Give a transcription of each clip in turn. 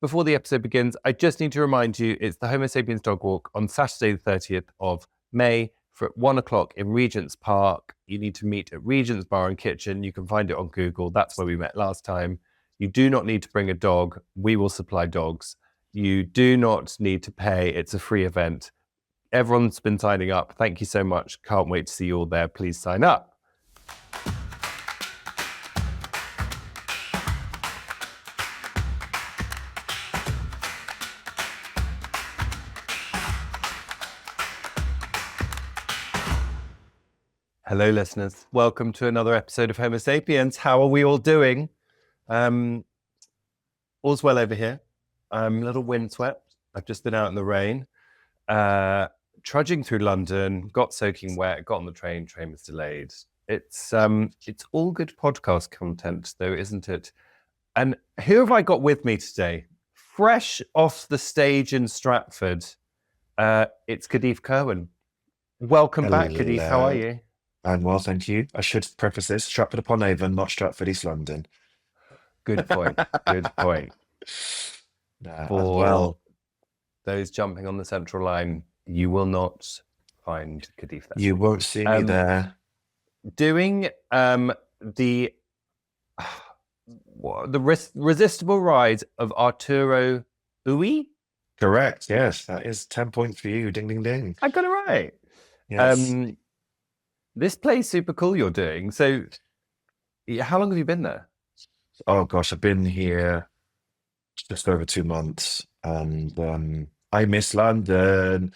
before the episode begins, I just need to remind you it's the Homo Sapiens Dog Walk on Saturday, the 30th of May for 1 o'clock in Regent's Park. You need to meet at Regent's Bar and Kitchen. You can find it on Google. That's where we met last time. You do not need to bring a dog. We will supply dogs. You do not need to pay. It's a free event. Everyone's been signing up. Thank you so much. Can't wait to see you all there. Please sign up. Hello, listeners. Welcome to another episode of Homo Sapiens. How are we all doing? All's well over here. I'm a little windswept. I've just been out in the rain, trudging through London, got soaking wet, got on the train was delayed. It's all good podcast content, though, isn't it? And who have I got with me today? Fresh off the stage in Stratford, it's Kadiff Kirwan. Welcome back, Kadiff. How are you? I'm well, thank you. I should preface this, Stratford-upon-Avon, not Stratford, East London. Good point. Good point. As For well. those jumping on the Central Line, you will not find Kadiff there. You won't see me there. Doing the Resistible Rise of Arturo Ui? Correct, yes. That is 10 points for you. Ding, ding, ding. I got it right. Yes. This play's super cool you're doing. So how long have you been there? Oh, gosh, I've been here just over 2 months. And I miss London.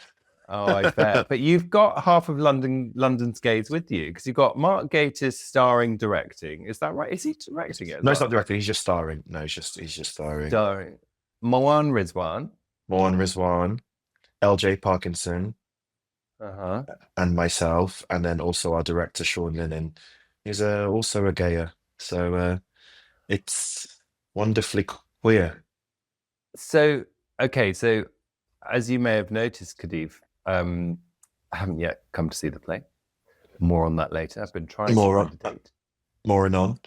Oh, I bet. But you've got half of London's gays with you, because you've got Mark Gatiss starring, directing. Is that right? Is he directing it? No, he's not directing. He's just starring. No, he's just starring. Starring. Moan Rizwan. Moan Rizwan, LJ Parkinson, and myself, and then also our director Sean Lennon is also a gayer. So it's wonderfully queer. So as you may have noticed, Kadiff, I haven't yet come to see the play. More on that later. I've been trying to find a date. More and on.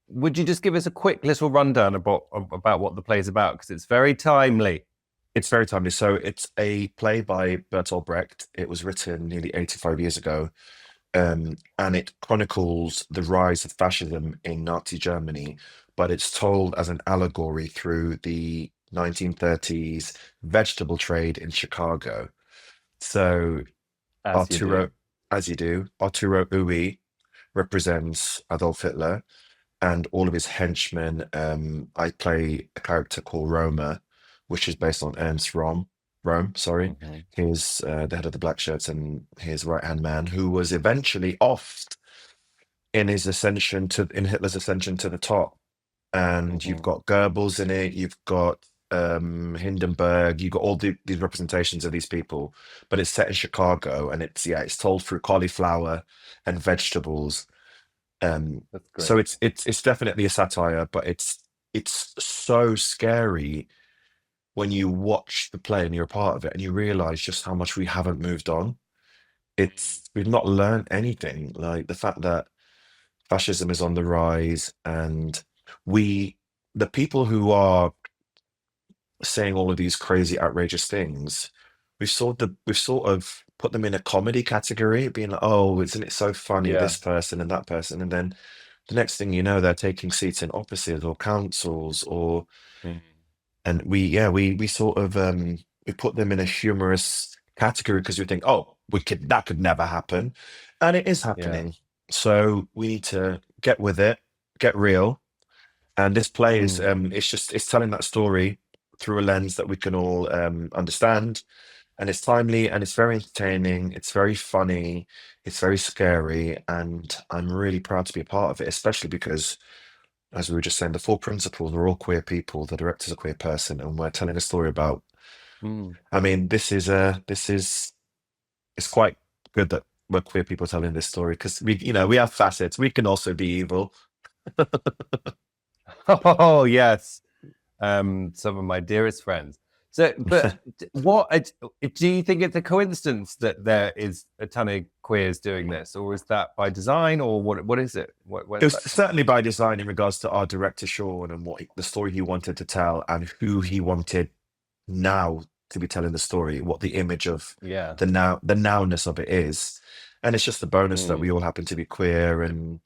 Would you just give us a quick little rundown about what the play's about? Because it's very timely. It's very timely. So it's a play by Bertolt Brecht. It was written nearly 85 years ago. And it chronicles the rise of fascism in Nazi Germany, but it's told as an allegory through the 1930s vegetable trade in Chicago. So Arturo Ui represents Adolf Hitler and all of his henchmen. I play a character called Roma, which is based on Ernst Röhm. He's the head of the Black Shirts and his right-hand man, who was eventually offed in Hitler's ascension to the top. And you've got Goebbels in it, you've got Hindenburg, you've got all these representations of these people, but it's set in Chicago, and it's told through cauliflower and vegetables. So it's definitely a satire, but it's so scary when you watch the play and you're a part of it, and you realize just how much we haven't moved on. We've not learned anything. Like the fact that fascism is on the rise, and the people who are saying all of these crazy, outrageous things, we've sort of put them in a comedy category, being like, oh, isn't it so funny, this person and that person, and then the next thing you know, they're taking seats in offices or councils, or and we sort of we put them in a humorous category because we think, oh, that could never happen, and it is happening. So we need to get with it, get real, and this play is it's telling that story through a lens that we can all understand, and it's timely, and it's very entertaining, it's very funny, it's very scary, and I'm really proud to be a part of it, especially because, as we were just saying, the four principals are all queer people, the director's a queer person, and we're telling a story about I mean, it's quite good that we're queer people telling this story, because we have facets. We can also be evil. Oh yes, some of my dearest friends. So, but do you think it's a coincidence that there is a ton of queers doing this, or is that by design, or what is it? It Where's was that? certainly by design in regards to our director Sean and the story he wanted to tell and who he wanted now to be telling the story, what the image of Yeah. the nowness of it is. And it's just a bonus that Mm. we all happen to be queer and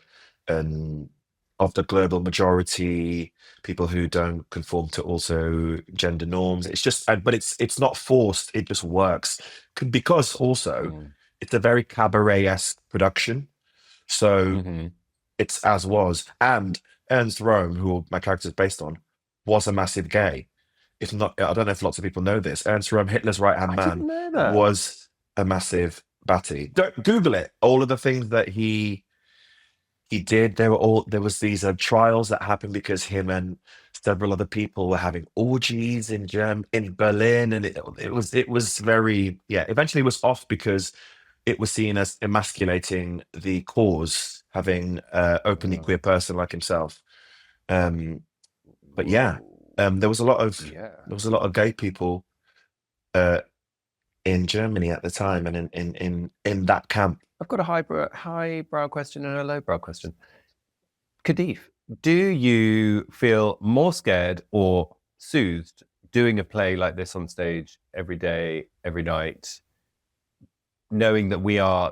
of the global majority, people who don't conform to also gender norms. It's just, but it's not forced. It just works because also Mm. it's a very cabaret-esque production. So Mm-hmm. it's as was. And Ernst Röhm, who my character is based on, was a massive gay. If not, I don't know if lots of people know this. Ernst Röhm, Hitler's right-hand I man, didn't know that. was a massive batty. Don't Google it. All of the things that he did, there was these trials that happened because him and several other people were having orgies in Berlin, and it was very, yeah. Eventually, it was off because it was seen as emasculating the cause, having openly Oh. queer person like himself. Um, but yeah, Whoa. there was a lot of Yeah. gay people uh, in Germany at the time, and in that camp. I've got a highbrow question and a lowbrow question. Kadiff, do you feel more scared or soothed doing a play like this on stage every day, every night, knowing that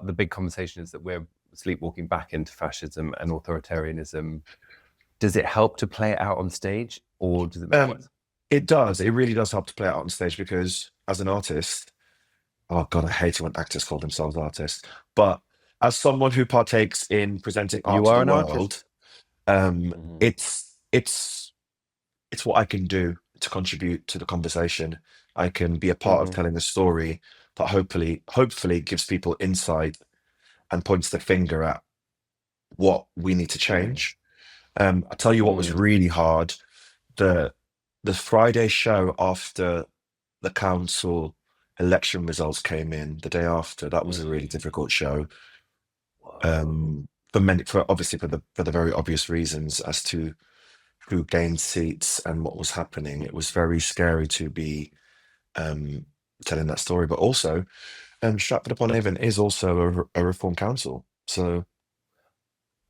the big conversation is that we're sleepwalking back into fascism and authoritarianism? Does it help to play it out on stage, or does it make it Um, worse? it does. It really does help to play it out on stage because as an artist, oh God, I hate it when actors call themselves artists. But as someone who partakes in presenting art You to the are an artist. world, Mhm. it's what I can do to contribute to the conversation. I can be a part of Mhm. telling a story that hopefully gives people insight and points the finger at what we need to Mm. change. I tell you what was Mm. really hard. The the Friday show after the council election results came in, the day after, that was a really Mm. difficult show. Whoa. For obviously for the very obvious reasons as to who gained seats and what was happening. It was very scary to be um, telling that story. But also, Stratford-upon-Avon is also a reform council, so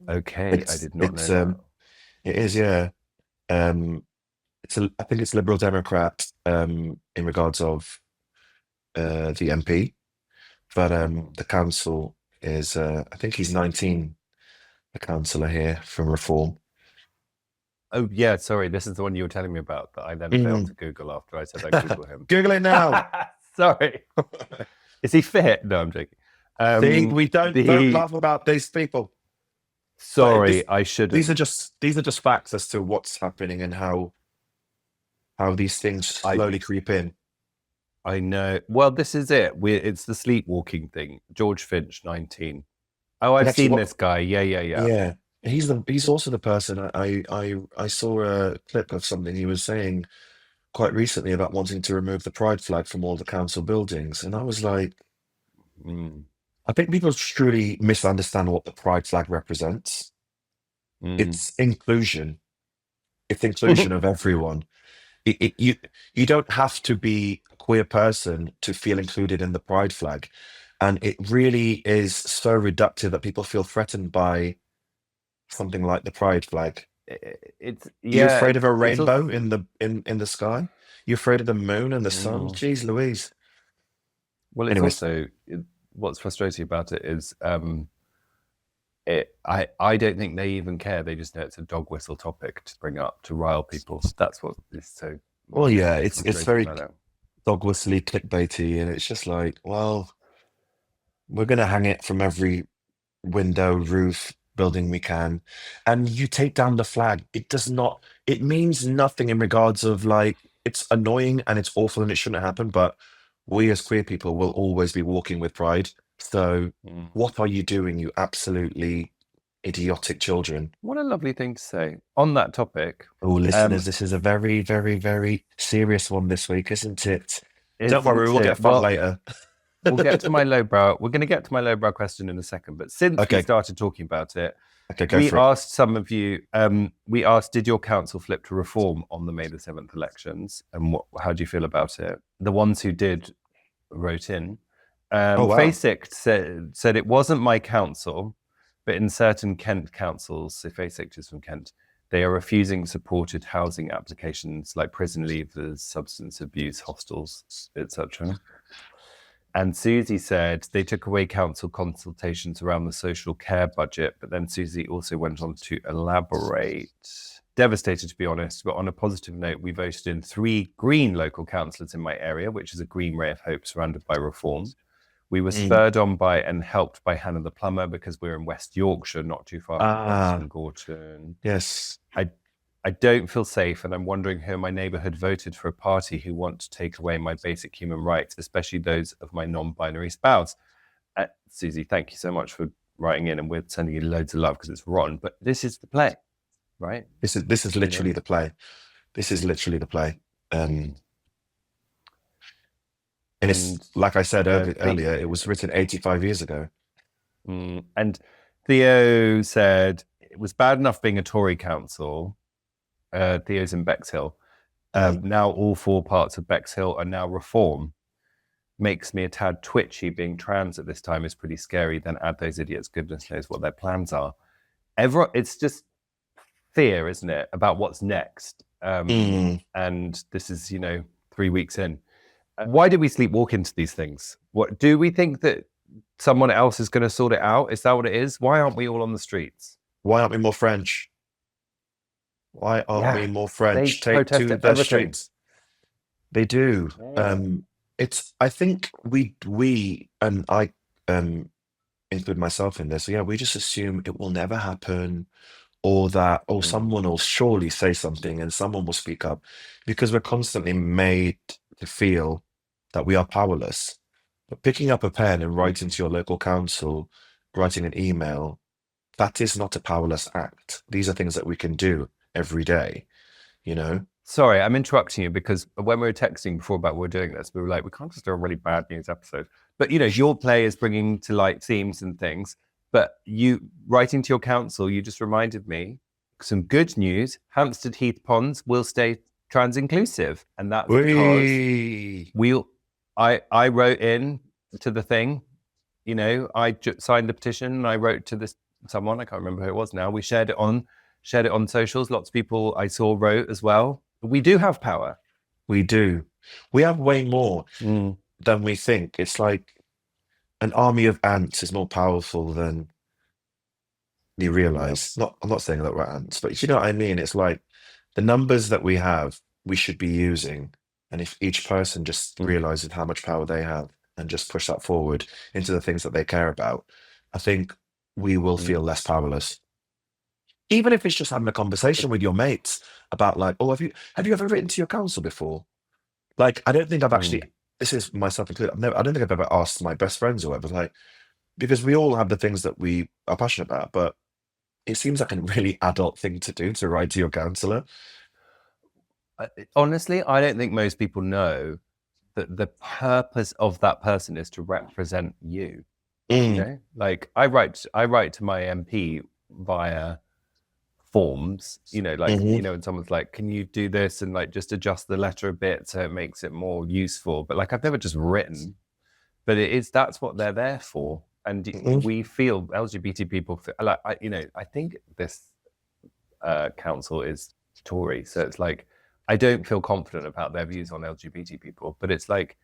Okay, I did not know that. it is, yeah. Um, I think it's Liberal Democrat in regards of the MP, but Mhm. the council is I think he's 19, the councillor here from Reform. Oh yeah, sorry. This is the one you were telling me about that I then failed Mhm. to Google after I said I'd Google him. Google it now. Sorry. Is he fit? No, I'm joking. See, we don't The laugh about these people. But Sorry, I shouldn't. these are just facts as to what's happening and how these things I slowly creep in. I know. Well, this is it. It's the sleepwalking thing. George Finch, 19. Oh, And I've actually, seen what? this guy. Yeah, yeah, yeah. Yeah, he's also the person I saw a clip of something he was saying quite recently about wanting to remove the pride flag from all the council buildings, and I was like, Mm, I think people truly misunderstand what the pride flag represents. mm. It's inclusion. It's inclusion of everyone. You don't have to be a queer person to feel included in the pride flag, and it really is so reductive that people feel threatened by something like the pride flag. It's Are you yeah. afraid of a It's also. rainbow in the sky? You afraid of the moon and the sun? Mm. Jeez Louise. Well, it's Anyways, also what's frustrating about it is I don't think they even care. They just know it's a dog whistle topic to bring up to rile people. That's what is so well, yeah, it's frustrating very about it. dog whistly, clickbaity, and it's just like, well, we're gonna hang it from every window, roof, building we can, and you take down the flag. It does not. It means nothing in regards of like it's annoying and it's awful and it shouldn't happen. But we as queer people will always be walking with pride. So Mm. what are you doing, you absolutely idiotic children? What a lovely thing to say on that topic. Oh, Um, listeners, this is a very, very, very serious one this week, isn't it? Don't worry, isn't we'll get it? fun Well, later. we'll get to my lowbrow. We're going to get to my lowbrow question in a second. But since we Okay, started talking about it, Okay, go We for it. asked some of you, we asked, did your council flip to reform on the May the 7th elections? And how do you feel about it? The ones who did wrote in. Oh wow. Fasict said it wasn't my council, but in certain Kent councils, so Fasict is from Kent, they are refusing supported housing applications like prison leavers, substance abuse, hostels, etc. And Susie said they took away council consultations around the social care budget, but then Susie also went on to elaborate. Devastated, to be honest, but on a positive note, we voted in 3 Green local councillors in my area, which is a green ray of hope surrounded by reform. We were spurred on by and helped by Hannah the plumber because we're in West Yorkshire, not too far from Oxford Gorton. Yes. I don't feel safe, and I'm wondering who in my neighbourhood voted for a party who want to take away my basic human rights, especially those of my non-binary spouse. Susie, thank you so much for writing in, and we're sending you loads of love because it's rotten. But this is the play, right? This is literally the play. This is literally the play. And it's like I said earlier, it was written 85 years ago. And Theo said it was bad enough being a Tory council. Theo's in Bexhill. Now all 4 parts of Bexhill are now reform. Makes me a tad twitchy. Being trans at this time is pretty scary. Then add those idiots. Goodness knows what their plans are. It's just fear, isn't it, about what's next? And this is, 3 weeks in. Why do we sleepwalk into these things? What do we think that someone else is going to sort it out? Is that what it is? Why aren't we all on the streets? Why aren't we more French? Why aren't we more French? Take to the everything. Streets. They do. I think we and I include myself in this. Yeah, we just assume it will never happen, or that someone will surely say something and someone will speak up, because we're constantly made to feel that we are powerless. But picking up a pen and writing to your local council, writing an email, that is not a powerless act. These are things that we can do every day, Sorry, I'm interrupting you because when we were texting before about we're doing this, we were like, we can't just do a really bad news episode. But, your play is bringing to light themes and things. But you writing to your council, you just reminded me some good news. Hampstead Heath Ponds will stay trans inclusive. And that's because I wrote in to the thing, I signed the petition and I wrote to someone, I can't remember who it was now. We shared it on socials. Lots of people I saw wrote as well. We do have power. We do. We have way more than we think. It's like an army of ants is more powerful than you realize. I'm not saying that we're ants, but you know what I mean? It's like the numbers that we have, we should be using. And if each person just realizes how much power they have and just push that forward into the things that they care about, I think we will feel less powerless. Even if it's just having a conversation with your mates about like, oh, have you ever written to your council before? Like, I don't think I've actually, this is myself included, I don't think I've ever asked my best friends or whatever, like, because we all have the things that we are passionate about, but it seems like a really adult thing to do, to write to your counsellor. Honestly, I don't think most people know that the purpose of that person is to represent you. Like I write to my MP via forms, and someone's like, can you do this and like just adjust the letter a bit so it makes it more useful, but like I've never just written, but that's what they're there for. And we feel LGBT people feel like I think this council is Tory, so it's like I don't feel confident about their views on LGBT people, but it's like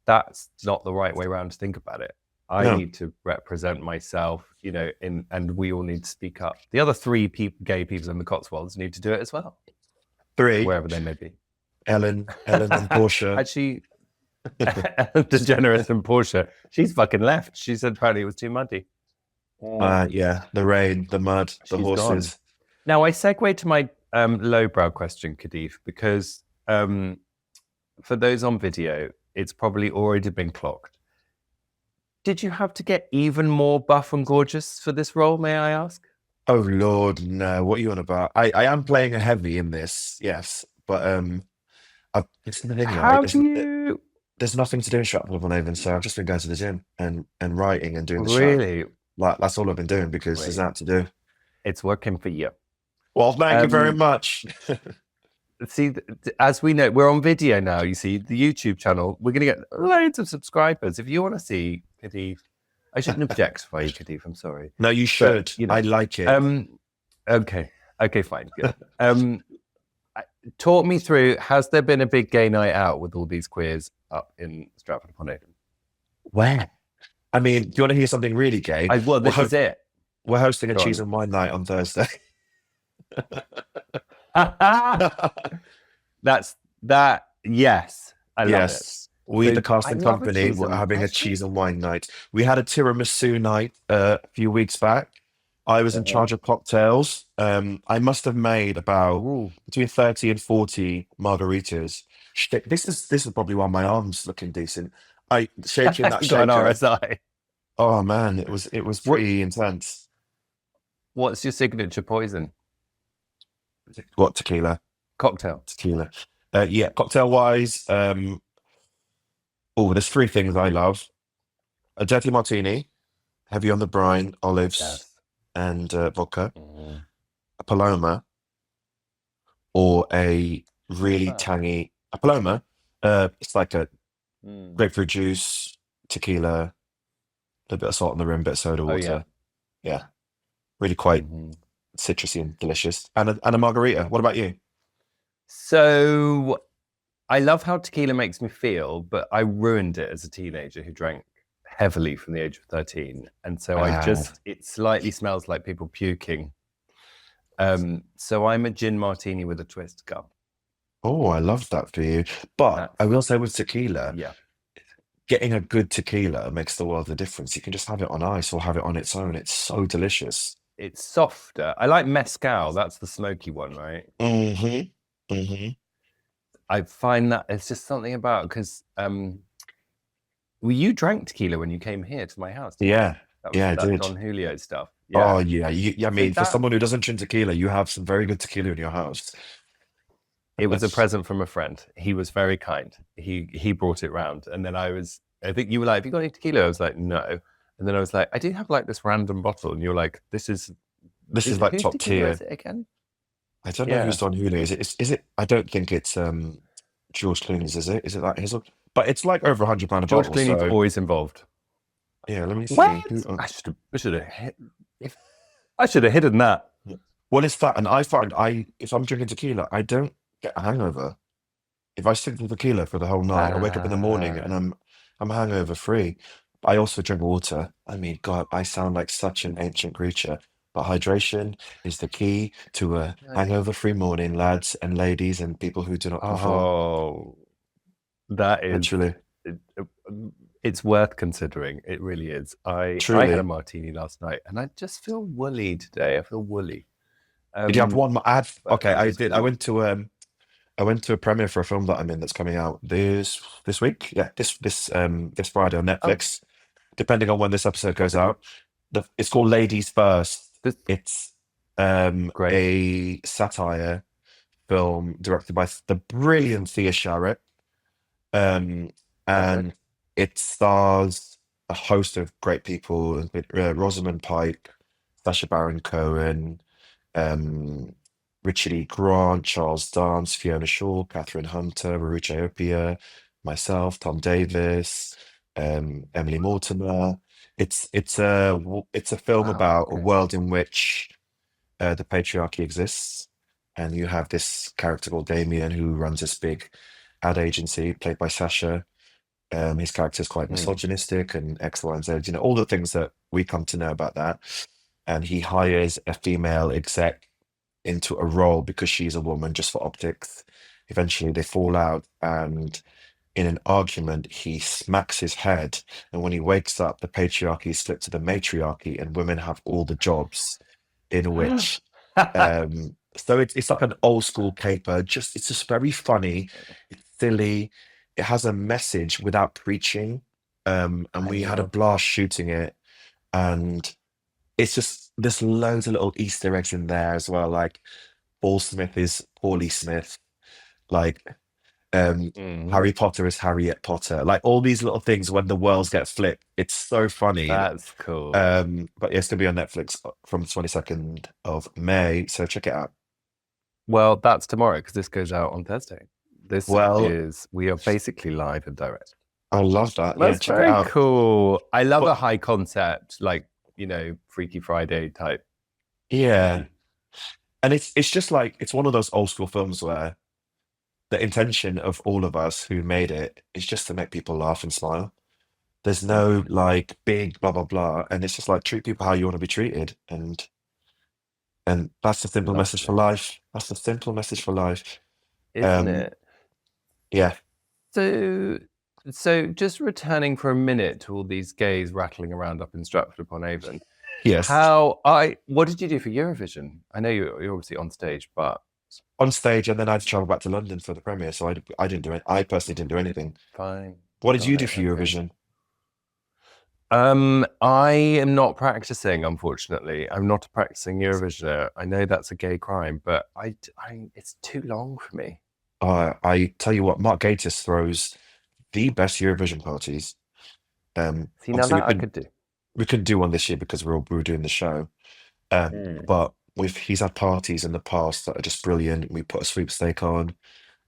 that's not the right way around to think about it. I need to represent myself, and we all need to speak up. The other 3 gay people in the Cotswolds need to do it as well. 3, wherever they may be. Ellen and Portia. Actually, DeGeneres and Portia. She's fucking left. She said apparently it was too muddy. Yeah, the rain, the mud, the horses. Gone. Now I segue to my lowbrow question, Kadiff, because for those on video, it's probably already been clocked. Did you have to get even more buff and gorgeous for this role, may I ask? Oh Lord, no! What are you on about? I am playing a heavy in this, yes, but it's the thing, right? There's nothing to do in Stratford-upon-Avon, so I've just been going to the gym and writing and doing the really. Like that's all I've been doing because there's that to do. It's working for you. Well, thank you very much. See, as we know, we're on video now. You see, the YouTube channel, we're going to get loads of subscribers. If you want to see Kadiff, I shouldn't objectify you, Kadiff. I'm sorry. No, you should. But, you know, I like it. Okay, fine, good. Talk me through. Has there been a big gay night out with all these queers up in Stratford-upon-Avon? Where? I mean, do you want to hear something really gay? Well, this is it. We're hosting a Go cheese on. and wine night on Thursday. That's that. Yes, I love it. We, So the cast I and love a company, cheese were and- having a actually- cheese and wine night. We had a tiramisu night a few weeks back. I was in charge of cocktails. I must have made about Ooh. between 30 and 40 margaritas. Shit, this is probably why my arm's looking decent. I shaking that You got an shaker. RSI. Oh man, it was pretty intense. What's your signature poison? What tequila? Cocktail. Tequila. Yeah, cocktail wise, there's three things I love: a dirty martini, heavy on the brine, olives, Yes. and vodka, Mm. a paloma, or a really tangy a paloma. It's like a grapefruit juice, tequila, a little bit of salt on the rim, bit of soda water. Yeah, really quite citrusy and delicious. And a margarita. What about you? So I love how tequila makes me feel, but I ruined it as a teenager who drank heavily from the age of 13. And so it slightly smells like people puking. So I'm a gin martini with a twist cup. Oh, I love that for you. But I will say with tequila, getting a good tequila makes the world of difference. You can just have it on ice or have it on its own. It's so delicious. It's softer. I like mezcal. That's the smoky one, right? Mm-hmm. Mm-hmm. I find that it's just something about because you drank tequila when you came here to my house. Yeah. That I did. Don Julio stuff. Oh yeah. I mean, for that- someone who doesn't drink tequila, you have some very good tequila in your house. It was a present from a friend. He was very kind. He brought it round, and then I think you were like, "Have you got any tequila?" I was like, "No." And then I was like, "I do have like this random bottle," and you're like, "This is like whose top tequila tier." is it again? I don't know who's Don Julio. Is it? I don't think it's George Clooney's. Is it? Is it like his? But it's like over £100 a bottle. George Clooney's always involved. Yeah, let me see. What? I should have hidden that. Well, it's that, and I find if I'm drinking tequila, I don't get a hangover. If I stick to tequila for the whole night, I wake up in the morning and I'm hangover free. I also drink water. I mean, God, I sound like such an ancient creature. But hydration is the key to a hangover-free morning, lads and ladies and people who do not conform. Oh, that is Literally. It's worth considering. It really is. I Truly. had a martini last night, and I just feel woolly today. I feel woolly. Did you have one? Okay, I just did. I went to a premiere for a film that I'm in that's coming out this week. Yeah, this Friday on Netflix. Depending on when this episode goes out. It's called Ladies First. It's a satire film directed by the brilliant Thea Sharrock. And it stars a host of great people, Rosamund Pike, Sacha Baron Cohen, Richard E. Grant, Charles Dance, Fiona Shaw, Catherine Hunter, Marucha Opia, myself, Tom Davis, Emily Mortimer. It's a film about a world in which the patriarchy exists, and you have this character called Damien who runs this big ad agency, played by Sasha. His character is quite misogynistic and X, Y, and Z. You know, all the things that we come to know about that. And he hires a female exec into a role because she's a woman just for optics. Eventually, they fall out, and in an argument, he smacks his head. And when he wakes up, the patriarchy is flipped to the matriarchy, and women have all the jobs. In which, so it's like an old school caper. It's just very funny. It's silly. It has a message without preaching. And we had a blast shooting it. And it's just, there's loads of little Easter eggs in there as well. Like Paul Smith is Paulie Smith. Like Mhm. Harry Potter is Harriet Potter. Like all these little things when the worlds get flipped. It's so funny. That's cool. But yeah, it's gonna be on Netflix from the 22nd of May. So check it out. Well, that's tomorrow because this goes out on Thursday. Well, We are basically live and direct. I love that. Yeah, That's check it very out. cool. I love But a high concept, like, Freaky Friday type. yeah. And it's just like it's one of those old school films where the intention of all of us who made it is just to make people laugh and smile. There's no like big blah blah blah, and it's just like treat people how you want to be treated, and that's the simple message for Lovely, life. That's the simple message for life. isn't Um, it? yeah, So, so just returning for a minute to all these gays rattling around up in Stratford-upon-Avon. yes. What did you do for Eurovision? I know you're obviously on stage, but On stage, and then I had to travel back to London for the premiere, so I didn't do it. I personally didn't do anything. fine, What did got you do it. for Okay. Eurovision? I am not practicing, unfortunately. I'm not a practicing Eurovisioner. I know that's a gay crime, but it's too long for me. I tell you what, Mark Gatiss throws the best Eurovision parties. See, now Obviously that I could do. we couldn't do one this year because we were doing the show. Mm. But he's had parties in the past that are just brilliant. We put a sweepstake on.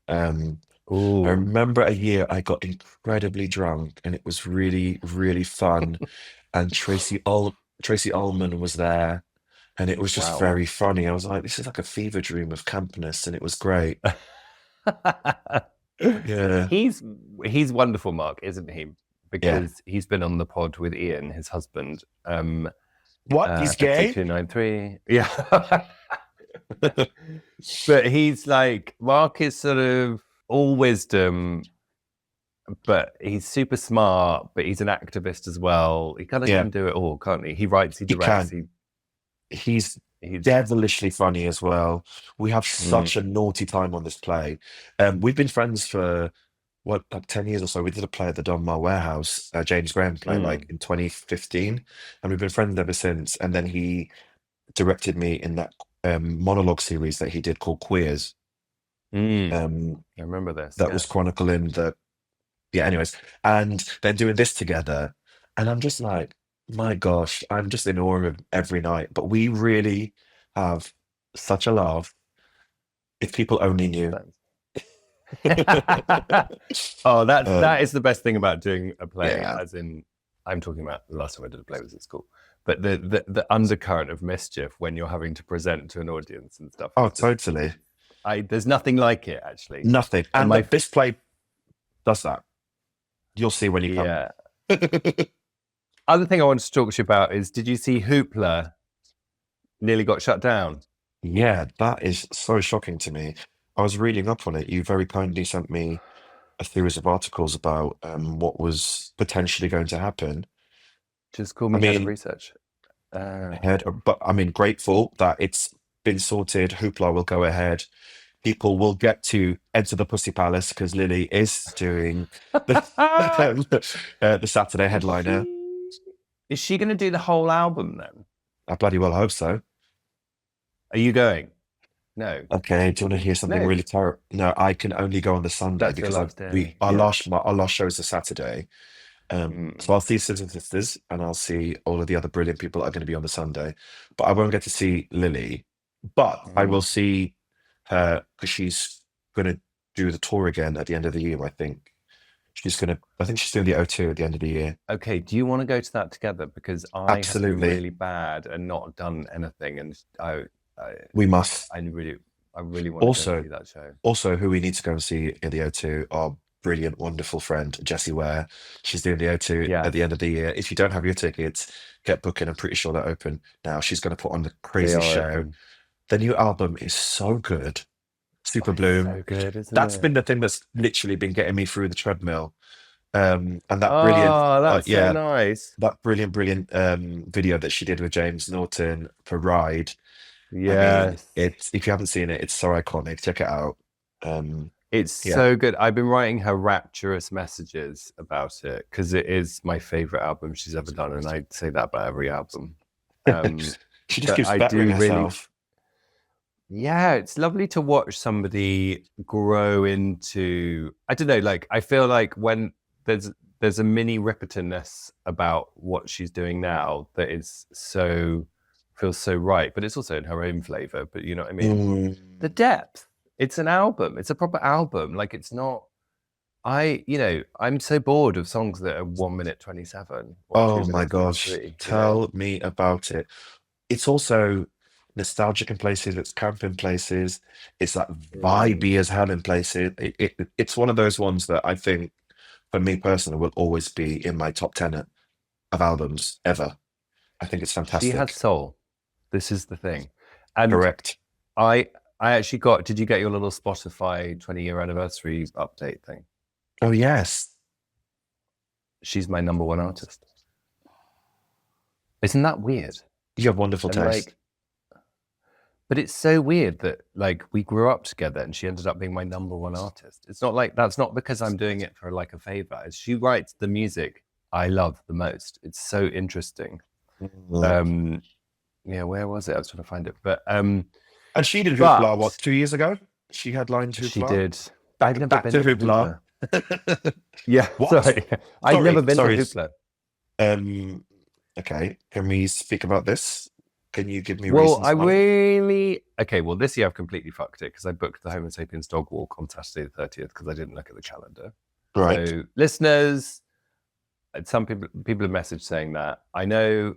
Um, I Ooh, remember a year I got incredibly drunk and it was really, really fun. And Tracy Ullman was there and it was just wow. very funny. I was like, this is like a fever dream of campness and it was great. Yeah. he's he's wonderful, Mark, isn't he? Yeah. Because he's been on the pod with Ian, his husband. What? He's Episode gay? 293. Yeah. But he's like, Mark is sort of all wisdom, but he's super smart, but he's an activist as well. He kind of Yeah, can do it all, can't he? He writes, he he directs, can. He's he's devilishly funny as well. We have mm, such a naughty time on this play. We've been friends for what, like 10 years or so. We did a play at the Donmar Warehouse, James Graham play, like mm, in 2015, and we've been friends ever since. And then he directed me in that monologue series that he did called Queers, mm. um, I remember this, that was yes. chronicling the yeah, anyways, and then doing this together, and I'm just like, my gosh, I'm just in awe of him every night. But we really have such a laugh. If people only knew. Thanks. Oh, that Um, is the best thing about doing a play, yeah. as in I'm talking about the last time I did a play was at school. But the undercurrent of mischief when you're having to present to an audience and stuff Oh, is just totally. there's nothing like it actually. Nothing. And And my look, this play does that. You'll see when you come. yeah. Other thing I wanted to talk to you about is, did you see Hoopla nearly got shut down? Yeah, that is so shocking to me. I was reading up on it. You very kindly sent me a series of articles about what was potentially going to happen. Just call I me head of mean, research. Uh, but I mean, grateful that it's been sorted. Hoopla will go ahead. People will get to enter the Pussy Palace because Lily is doing the the Saturday is headliner. she going to do the whole album then? I bloody well hope so. Are you going? No. Okay, do you want to hear something No. really terrible? No, I can only go on the Sunday That's your because last day. Yeah. our last show is the Saturday. So Mm. I'll see Sisters and Sisters and I'll see all of the other brilliant people that are going to be on the Sunday. But I won't get to see Lily. But I will Mm. see her because she's going to do the tour again at the end of the year, I think. I think she's doing the O2 at the end of the year. Okay. Do you want to go to that together? Because I have been Absolutely. really bad and not done anything, and I, We must. I really want to go and Also, see that show. also who we need to go and see in the O2, our brilliant, wonderful friend, Jessie Ware. She's doing the O2 at the Yes, end of the year. If you don't have your tickets, get booking. I'm pretty sure they're open now. She's going to put on the they crazy are show. open. The new album is so good. Oh, Super it's Bloom. so good, isn't That's it? been the thing that's literally been getting me through the treadmill. And that brilliant, Oh, that's so yeah, nice. that brilliant video that she did with James Norton for Ride. I mean, Yes. it's if you haven't seen it, it's so iconic. Check it out. Um, It's yeah, so good. I've been writing her rapturous messages about it because it is my favorite album she's ever done, and I say that about every album. she just But keeps I bettering do really, herself. Yeah, it's lovely to watch somebody grow into, I don't know, like I feel like when there's a mini Ripperton-ness about what she's doing now that is so feels so right, but it's also in her own flavor. But you know what I mean? The depth. It's an album. It's a proper album. Like it's not. I'm so bored of songs that are 1 minute 27 or Oh two my minutes gosh, 33. You know? tell me about it. It's also nostalgic in places, it's camp in places, it's like Mm. vibey as hell in places. It's one of those ones that I think, for me personally, will always be in my top 10 of albums ever. I think it's She has fantastic. soul. This is the thing. And Correct. I I actually got, did you get your little Spotify 20-year anniversary update thing? Oh, yes. She's my number one artist. Isn't that weird? You have wonderful And taste. like, but it's so weird that like we grew up together and she ended up being my number one artist. It's not like, that's not because I'm doing it for like a favor. She writes the music I love the most. It's so interesting. Mm. Yeah, where was it? I was trying to find it. And she did Hoopla, what, But 2 years ago? She headlined she Hoopla. did. I'd Back never back to been to Hoopla. Hoopla. Yeah, What? sorry. I'd never Sorry, been to sorry. Hoopla. Um, okay, can we speak about this? Can you give me Well, reasons why? okay, well, this year I've completely fucked it because I booked the Homo sapiens dog walk on Saturday the 30th because I didn't look at the calendar. Right. So, listeners, some people have messaged saying that. I know,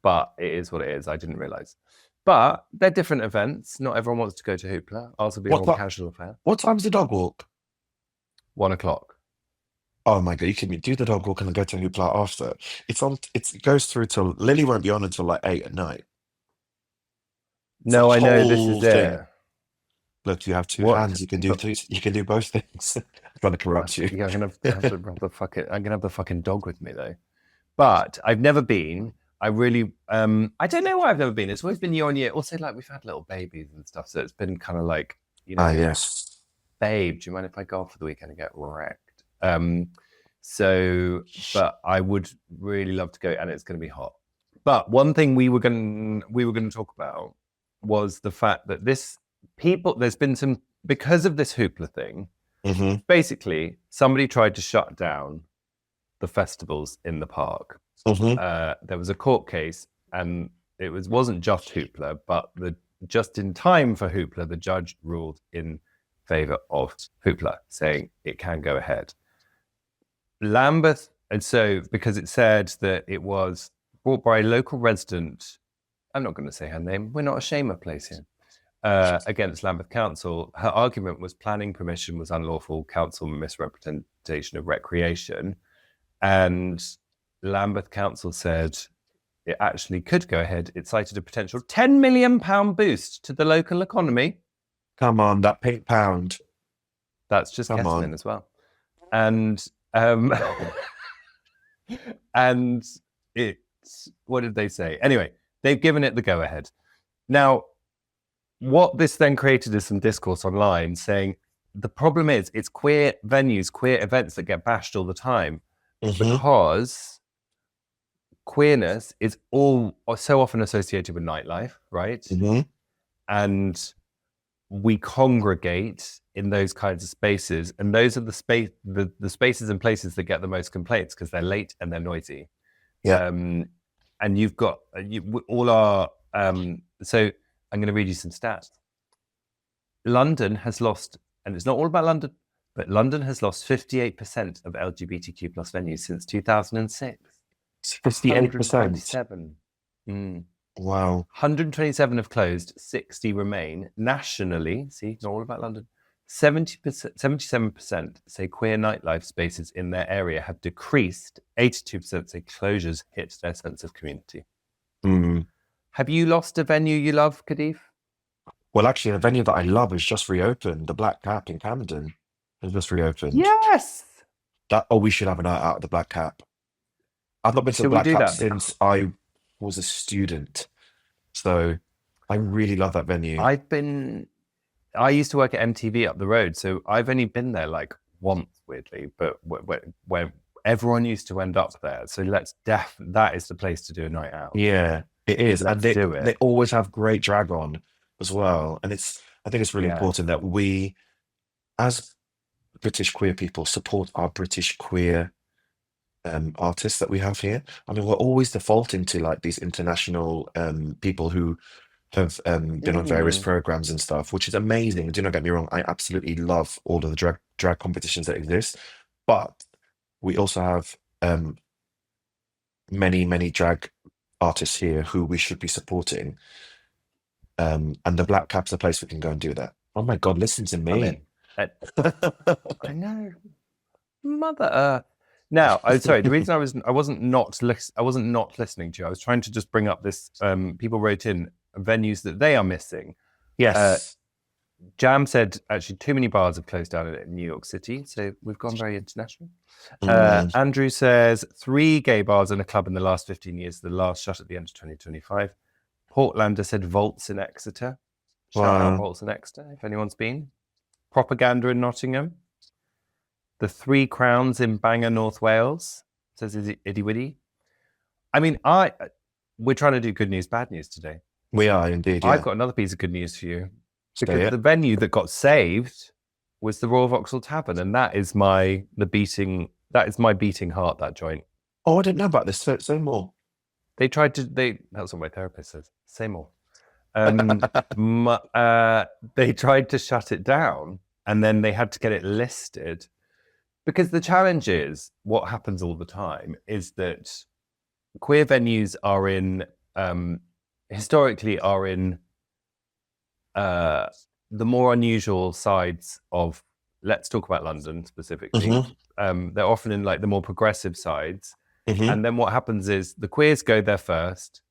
but it is what it is. I didn't realize. But they're different events. Not everyone wants to go to Hoopla. Ours will be a What more ti- casual affair. what time's the dog walk? 1 o'clock. Oh my God, you can do the dog walk and then go to Hoopla after. It goes through till Lily won't be on until like 8 at night. It's a No, I know this whole is it. thing. Look, you have two What? hands. You can do But two. You can do both things. I'm trying to corrupt you. yeah, I'm gonna have to have the fucking. I'm gonna have the fucking dog with me though. But I've never been. I really, I don't know why I've never been. It's always been year on year. Also, like we've had little babies and stuff, so it's been kind of like, Ah, yes. babe, do you mind if I go off for the weekend and get wrecked? So, but I would really love to go, and it's going to be hot. But one thing we were going to talk about was the fact that there's been some, because of this hoopla thing. Hmm. Basically, somebody tried to shut down the festivals in the park. Hmm. There was a court case, and it wasn't just Hoopla, but just in time for Hoopla, the judge ruled in favor of Hoopla, saying it can go ahead. Lambeth, and so because it said that it was brought by a local resident, I'm not going to say her name, we're not a shamer place here, against Lambeth Council. Her argument was planning permission was unlawful, council misrepresentation of recreation. And Lambeth Council said it actually could go ahead. It cited a potential £10 million boost to the local economy. Come on, that pink pound. That's just Come ketamine on. as well. And and it's, what did they say? Anyway, they've given it the go ahead. Now, what this then created is some discourse online saying the problem is it's queer venues, queer events that get bashed all the time Hmm. because queerness is all so often associated with nightlife, right? Hmm. And we congregate in those kinds of spaces, and those are the spaces and places that get the most complaints because they're late and they're noisy. Yeah. And you've got all our. So I'm going to read you some stats. London has lost, and it's not all about London, but London has lost 58% of LGBTQ plus venues since 2006. It's 58%. 127. Wow. 127 have closed, 60 remain. Nationally, see, not all about London, 77% say queer nightlife spaces in their area have decreased. 82% say closures hit their sense of community. Mm. Have you lost a venue you love, Kadiff? Well, actually, the venue that I love has just reopened. The Black Cap in Camden has just reopened. Yes! We should have a night out at the Black Cap. I've not been to the Should we Black do Cap that? since I was a student. So I really love that venue. I used to work at MTV up the road, so I've only been there like once, weirdly, but where everyone used to end up there. So that is the place to do a night out. Yeah. It is, and Let's do they it. always have great drag on as well. And I think it's really Yeah. important that we, as British queer people, support our British queer artists that we have here. I mean, we're always defaulting to like these international people who have been on various Mm. programs and stuff, which is amazing. Do not get me wrong, I absolutely love all of the drag competitions that exist, but we also have many drag artists here who we should be supporting. And the Black Cap's a place we can go and do that. Oh my God, listen to I'm me. in. I know. Mother Earth. Now, I'm sorry. The reason I wasn't not listening to you. I was trying to just bring up this. People wrote in venues that they are missing. Yes. Jam said actually too many bars have closed down in New York City, so we've gone very international. Mm. Andrew says 3 gay bars and a club in the last 15 years. The last shut at the end of 2025. Portlander said Vaults in Exeter. Shout out Wow. Vaults in Exeter if anyone's been. Propaganda in Nottingham. The 3 Crowns in Bangor, North Wales, says Iddy Widdy. I mean, we're trying to do good news, bad news today. We are indeed, I've yeah. got another piece of good news for you. Say Because it. the venue that got saved was the Royal Vauxhall Tavern, and that is my beating heart, that joint. Oh, I didn't know about this. Say more. That's what my therapist says. Say more. They tried to shut it down, and then they had to get it listed. Because the challenge is, what happens all the time is that queer venues historically are in the more unusual sides of, let's talk about London specifically. They're often in like the more progressive sides. And then what happens is the queers go there first.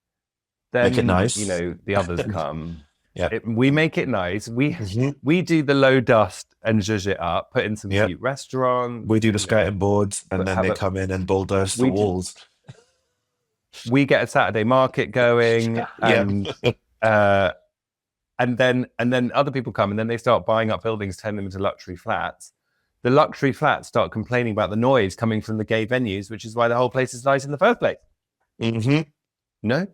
Then, Make it nice. The others come. Yeah. We make it nice. We do the low dust and zhuzh it up, put in some cute restaurants. We do the skating boards, and then they come in and bulldoze the walls. We get a Saturday market going, and then other people come, and then they start buying up buildings, turning them into luxury flats. The luxury flats start complaining about the noise coming from the gay venues, which is why the whole place is nice in the first place. No?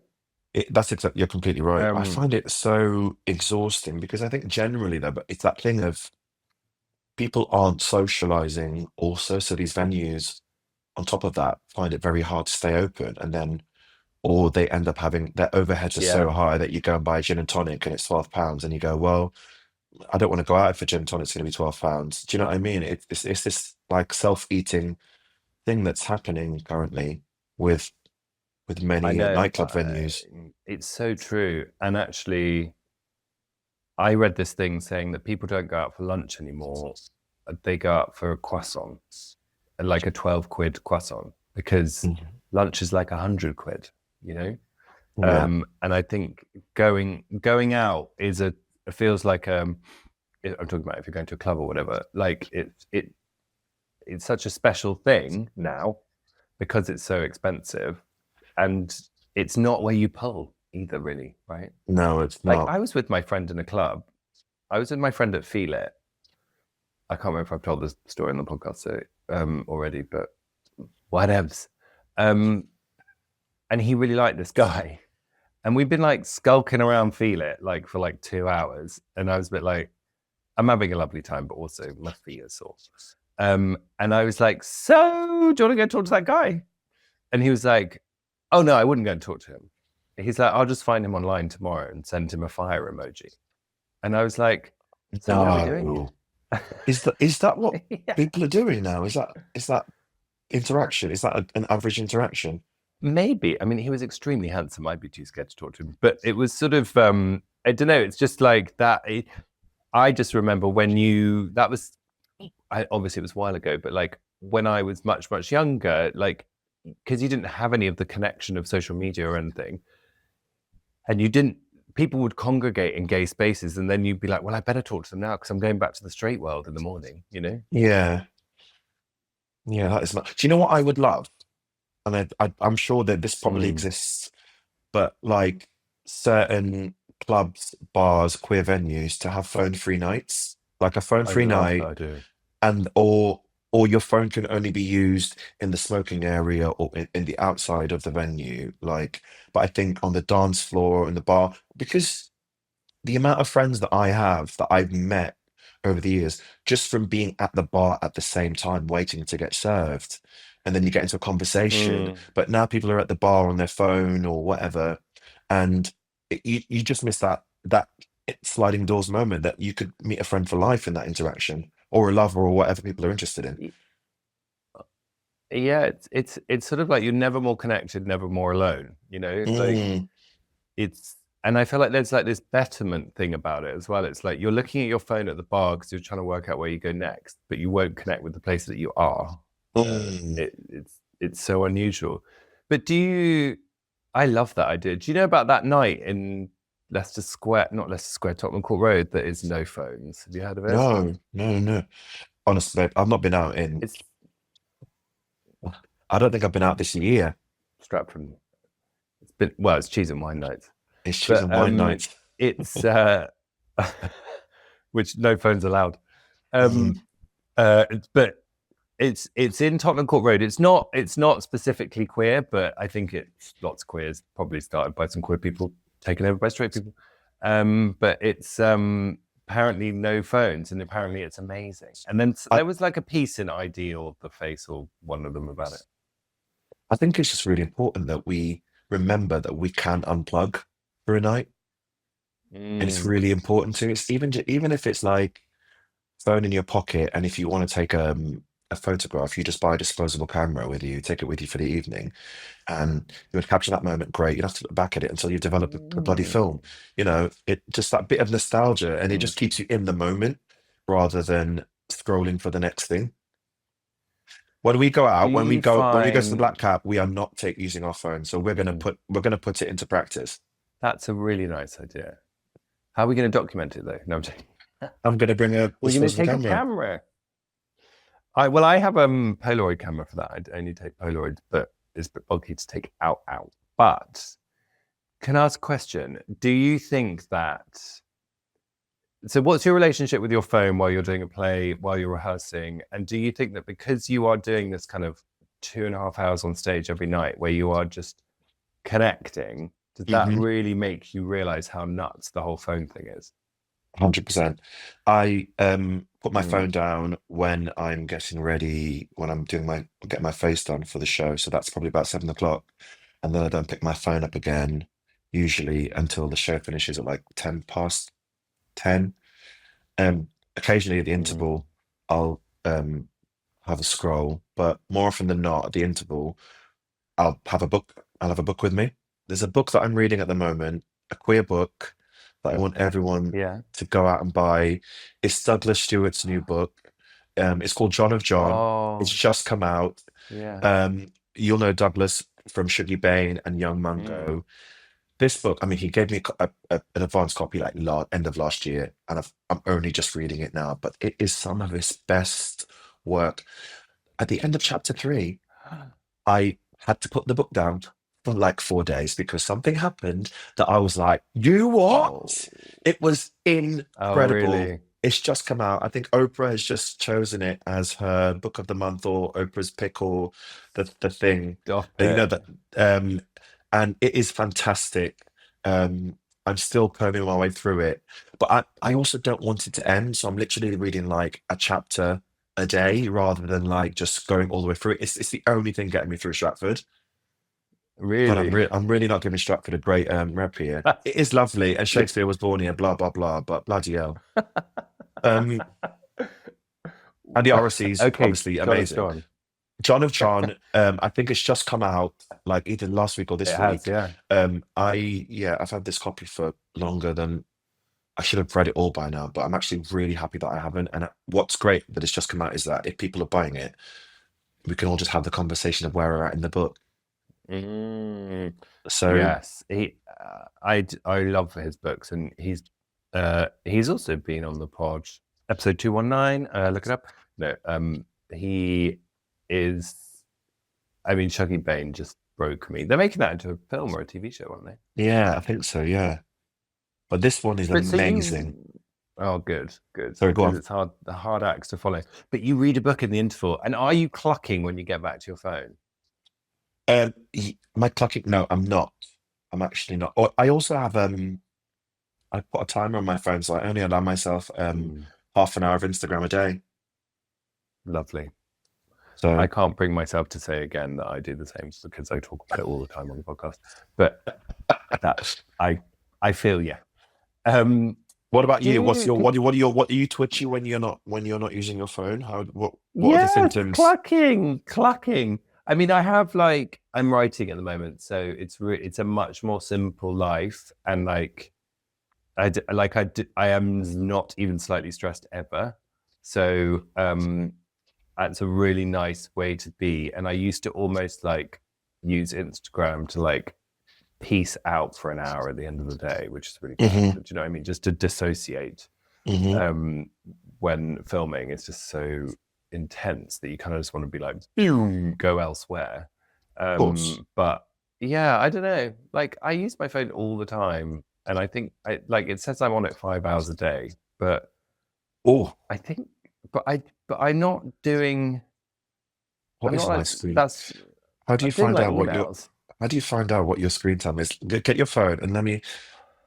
That's exactly. You're completely right. I find it so exhausting because I think generally, though, but it's that thing of people aren't socializing also. So these venues, on top of that, find it very hard to stay open, and then, or they end up having their overheads are so high that you go and buy a gin and tonic and it's £12, and you go, well, I don't want to go out for gin and tonic. It's going to be £12. Do you know what I mean? It's this like self-eating thing that's happening currently with many nightclub venues. It's so true. And actually, I read this thing saying that people don't go out for lunch anymore. They go out for a croissant, like a 12 quid croissant, because lunch is like 100 quid, you know? Yeah. And I think going out feels like, I'm talking about if you're going to a club or whatever, like it's such a special thing now because it's so expensive. And it's not where you pull either, really, right? No, it's Like, not. I was with my friend in a club. I was with my friend at Feel It. I can't remember if I've told this story on the podcast already, but whatevs. And he really liked this guy. And we've been like skulking around Feel It like for like 2 hours. And I was a bit like, I'm having a lovely time, but also my feet are sore. And I was like, so do you want to go talk to that guy? And he was like, oh no, I wouldn't go and talk to him. He's like, I'll just find him online tomorrow and send him a fire emoji. And I was like, so what are we doing here? Is that what people are doing now? Is that interaction? Is that an average interaction? Maybe. I mean, he was extremely handsome. I'd be too scared to talk to him. But it was sort of, I don't know. It's just like that. I just remember obviously it was a while ago, but like when I was much, much younger, like, because you didn't have any of the connection of social media or anything. And people would congregate in gay spaces, and then you'd be like, well, I better talk to them now because I'm going back to the straight world in the morning, you know? Yeah. Yeah, that is not. Do you know what I would love? And I'm sure that this probably exists, but like certain clubs, bars, queer venues to have phone-free nights, like a phone-free night, I do. and or or your phone can only be used in the smoking area or in the outside of the venue. Like, but I think on the dance floor, in the bar, because the amount of friends that I have that I've met over the years, just from being at the bar at the same time, waiting to get served, and then you get into a conversation. Mm. But now people are at the bar on their phone or whatever, and you just miss that sliding doors moment that you could meet a friend for life in that interaction, or a lover, or whatever people are interested in. Y- Yeah, it's sort of like you're never more connected, never more alone. You know, like Mm, it's, and I feel like there's like this betterment thing about it as well. It's like you're looking at your phone at the bar because you're trying to work out where you go next, but you won't connect with the place that you are. mm. It's so unusual. But do you? I love that idea. Do you know about that night in Leicester Square, not Leicester Square, Tottenham Court Road, that is no phones? Have you heard of it? No, no, no. Honestly, babe, I've not been out in. It's I don't think I've been out this year. Stratford. It's been, well, it's cheese and wine nights, It's Tuesday but and wine night. it's which no phones allowed. Mm, But it's in Tottenham Court Road. It's not specifically queer, but I think it's lots of queers, probably started by some queer people taken over by straight people. But it's apparently no phones, and apparently it's amazing. And then I, there was like a piece in Ideal, The Face, or one of them about it. I think it's just really important that we remember that we can unplug for a night, and it's Mm, really important to. It's even if it's like phone in your pocket, and if you want to take a photograph, you just buy a disposable camera with you, take it with you for the evening, and you would capture that moment. Great, you don't have to look back at it until you develop a bloody film. mm, You know, it just that bit of nostalgia, and it mm. just keeps you in the moment rather than scrolling for the next thing. When we go Do out, you when we go to the find Black Cap, we are not using our phone. So mm, we're gonna put it into practice. that's a really nice idea? How are we going to document it though? No, I'm joking. I'm gonna bring a We're going to disposable take a camera. camera. I have Polaroid camera for that. I only take Polaroid, but it's a bit bulky to take out. But can I ask a question? Do you think that? So, what's your relationship with your phone while you're doing a play, while you're rehearsing? And do you think that because you are doing this kind of 2.5 hours on stage every night, where you are just connecting, does that Hmm. really make you realize how nuts the whole phone thing is? 100%. I put my phone Mm, down when I'm getting ready, when I'm doing getting my face done for the show. So that's probably about 7 o'clock. And then I don't pick my phone up again, usually until the show finishes at like 10 past 10. Occasionally at the mm, interval, I'll have a scroll, but more often than not, at the interval, I'll have a book. I'll have a book with me. There's a book that I'm reading at the moment, a queer book that I want everyone yeah. to go out and buy. It's Douglas Stewart's new book. It's called John of John. It's Oh, just come out. yeah. You'll know Douglas from Shuggy Bane and Young Mm. Mungo. This book, I mean, he gave me an advance copy like end of last year, and I'm only just reading it now. But it is some of his best work. At the end of chapter 3, I had to put the book down for like 4 days because something happened that I was like, you Oh, what? It was oh, incredible. really? It's just come out. I think Oprah has just chosen it as her book of the month, or Oprah's pick, or the thing. Stop And you know it. that um and it is fantastic. I'm still combing my way through it. But I also don't want it to end. So I'm literally reading like a chapter a day rather than like just going all the way through it. It's the only thing getting me through Stratford. God, Really? I'm really not giving Stratford a great rep here. That's It is lovely, and Shakespeare was born here, blah blah blah, but bloody hell. Um, and the RSC's okay. obviously John of amazing. John. John of John, I think it's just come out like either last week or It this has, week. yeah. I've had this copy for longer than I should have read it all by now, but I'm actually really happy that I haven't. And what's great that it's just come out is that if people are buying it, we can all just have the conversation of where we're at in the book. Mm, So yes, I love his books, and he's also been on the pod, episode 219. Look it up. No, he is. I mean, Shuggy Bane just broke me. They're making that into a film or a TV show, aren't they? yeah, I think so, yeah. But this one is But so amazing. Oh, good, good. Sorry, go Because on. it's hard acts to follow. But you read a book in the interval, and are you clucking when you get back to your phone? My clocking? No, I'm not. I'm actually not. Oh, I also have I put a timer on my phone, so I only allow myself Mm, half an hour of Instagram a day. lovely. I So can't bring myself to say again that I do the same because I talk about it all the time on the podcast. But that I feel yeah. what about Do you? What's you? your what are you twitchy when you're not using your phone? How what are the Yes, symptoms? clucking. I mean, I have like I'm writing at the moment, so it's a much more simple life, and like I am not even slightly stressed ever. So that's a really nice way to be. And I used to almost like use Instagram to like peace out for an hour at the end of the day, which is really bad. Hmm. But you know what I mean? Just to dissociate. Hmm. Um, when filming, it's just so intense that you kind of just want to be like, boom, go elsewhere. Of course. But yeah, I don't know. Like I use my phone all the time, and I think I like it says I'm on it 5 hours a day, but Oh, I think, but I'm not doing. what I'm not is my like screen? that's. How do you I'm doing find like out all what your hours. how do you find out what your screen time is? Get your phone and let me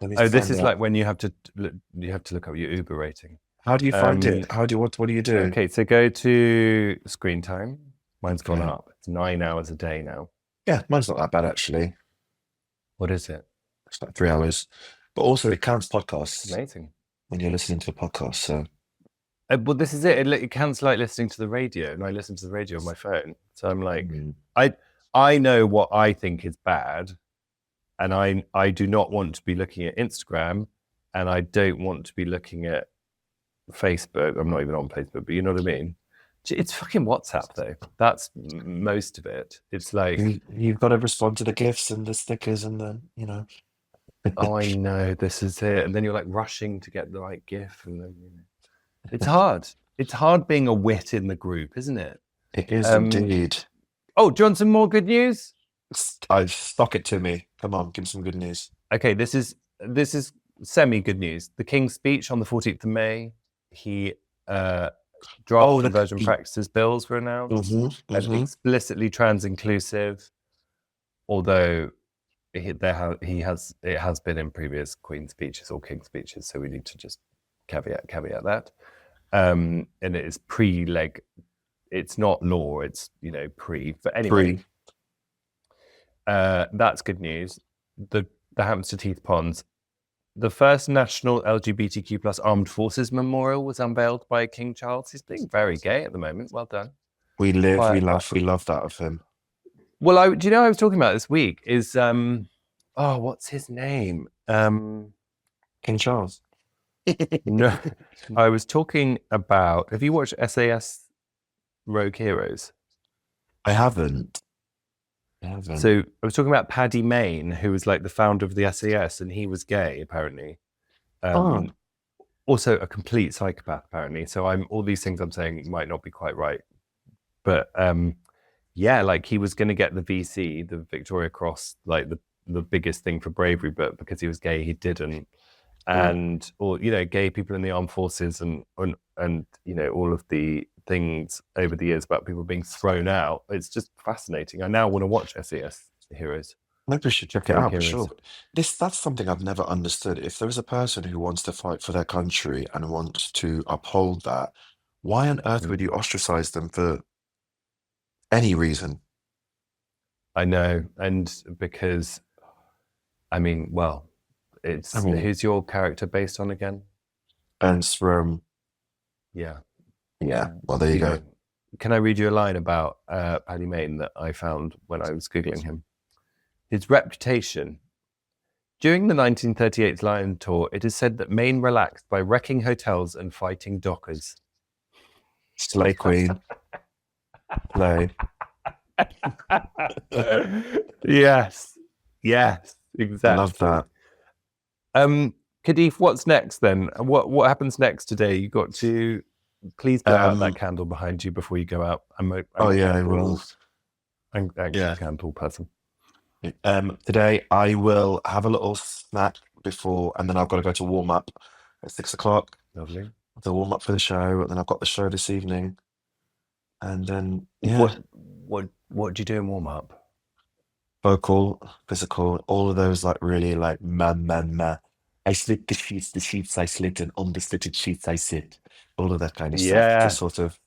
Oh, this find is out. like when you have to look up your Uber rating. How do you find it? Um, How do what do you do? okay, so go to screen time. Mine's gone Okay. up. It's 9 hours a day now. Yeah, mine's not that bad actually. What is it? It's like 3 hours. But also it counts podcasts Amazing. when you're listening to a podcast. So Well, this is it. It counts like listening to the radio, and I listen to the radio on my phone. So I'm like, mm, I I know what I think is bad, and I do not want to be looking at Instagram, and I don't want to be looking at Facebook. I'm not even on Facebook, but you know what I mean. It's fucking WhatsApp though. That's most of it. It's like, you've got to respond to the gifts and the stickers and the. oh, I know this is it, and then you're like rushing to get the right GIF, and then it's hard. It's hard being a wit in the group, isn't it? It is Um, indeed. oh, do you want some more good news? I stock it to me. Come on, give me some good news. Okay, this is semi good news. The King's speech on the 14th of May, he draft Oh, conversion practices bills were announced hmm and hmm explicitly trans inclusive, although he has it has been in previous Queen speeches or King speeches, so we need to just caveat that. And it is pre-leg, it's not law, it's pre. But anyway, Free. that's good news. The Hampstead Heath Ponds. The first national LGBTQ plus armed forces memorial was unveiled by King Charles. He's being very gay at the moment. Well done. We live, we Quiet. laugh, we love that of him. Well, do you know what I was talking about this week? Is oh, what's his name? King Charles. No, I was talking about. Have you watched SAS Rogue Heroes? I haven't. I haven't. So I was talking about Paddy Mayne, who was like the founder of the SAS, and he was gay apparently. Oh, Um, Also a complete psychopath apparently. So all these things I'm saying might not be quite right, but yeah, like he was going to get the VC, the Victoria Cross, like the biggest thing for bravery, but because he was gay, he didn't. yeah. And or gay people in the armed forces and all of the things over the years about people being thrown out. It's just fascinating. I now want to watch SAS Heroes, Maybe we should check it Rogue out for Heroes. sure. That's something I've never understood. If there is a person who wants to fight for their country and wants to uphold that, why on earth would you ostracize them for any reason? I know, and because I mean, well, I it's mean, who's your character based on again? and from Yeah, yeah, well, there you you go. know. Can I read you a line about Paddy Mayne that I found when I was googling him? His reputation. During the 1938 Lion Tour, it is said that Mayne relaxed by wrecking hotels and fighting dockers. Slay Queen, slay. Yes, I love exactly. that. Kadiff, what's next then? What happens next today? You got to please blow out that Um, candle behind you before you go out. I'm oh a yeah, I will. anxious Yeah. candle person. Today I will have a little snack before, and then I've got to go to warm up at 6 o'clock. Lovely. The warm up for the show, and then I've got the show this evening. And then What do you do in warm up? vocal, physical, all of those like really like ma. I slit the sheets I slit, and on the slitted sheets I sit. All of that kind of stuff. Yeah. Just sort of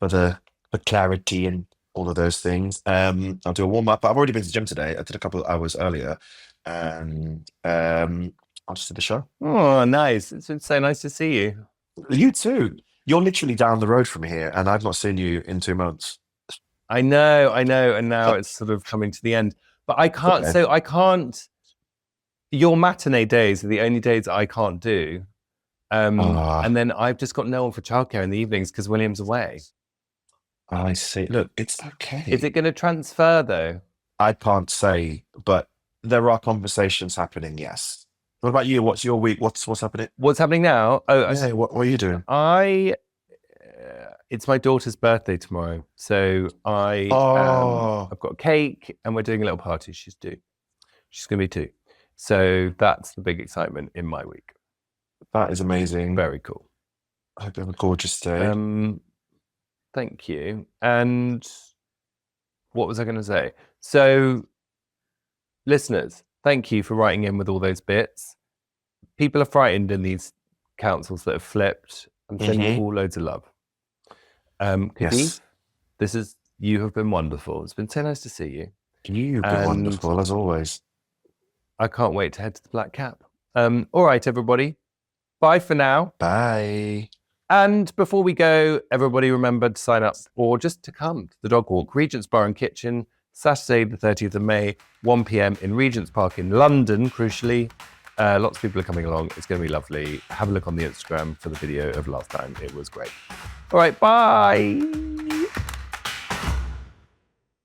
for clarity and all of those things. I'll do a warm up. I've already been to the gym today. I did a couple of hours earlier, and I'll just do the show. Oh, nice. It's been so nice to see you. You too. You're literally down the road from here, and I've not seen you in 2 months. I know. And now it's sort of coming to the end. But I can't. Okay. So I can't. Your matinee days are the only days I can't do. And then I've just got no one for childcare in the evenings because William's away. I see. Look, it's okay. Is it going to transfer though? I can't say, but there are conversations happening. Yes. What about you? What's your week? What's happening? What's happening now? Oh, Yeah. What are you doing? It's my daughter's birthday tomorrow, so I've got a cake and we're doing a little party. She's 2. She's going to be 2. So that's the big excitement in my week. That is amazing. Very cool. I hope you have a gorgeous day. Thank you. And what was I going to say? So, listeners, thank you for writing in with all those bits. People are frightened in these councils that have flipped. I'm sending you all loads of love. Kadiff, Yes. You have been wonderful. It's been so nice to see you. You've been wonderful as always. I can't wait to head to the Black Cap. All right, everybody. Bye for now. Bye. And before we go, everybody remember to sign up or just to come to the Dog Walk, Regent's Bar and Kitchen, Saturday the 30th of May, 1 p.m. in Regent's Park in London, crucially. Lots of people are coming along. It's going to be lovely. Have a look on the Instagram for the video of last time. It was great. All right, bye.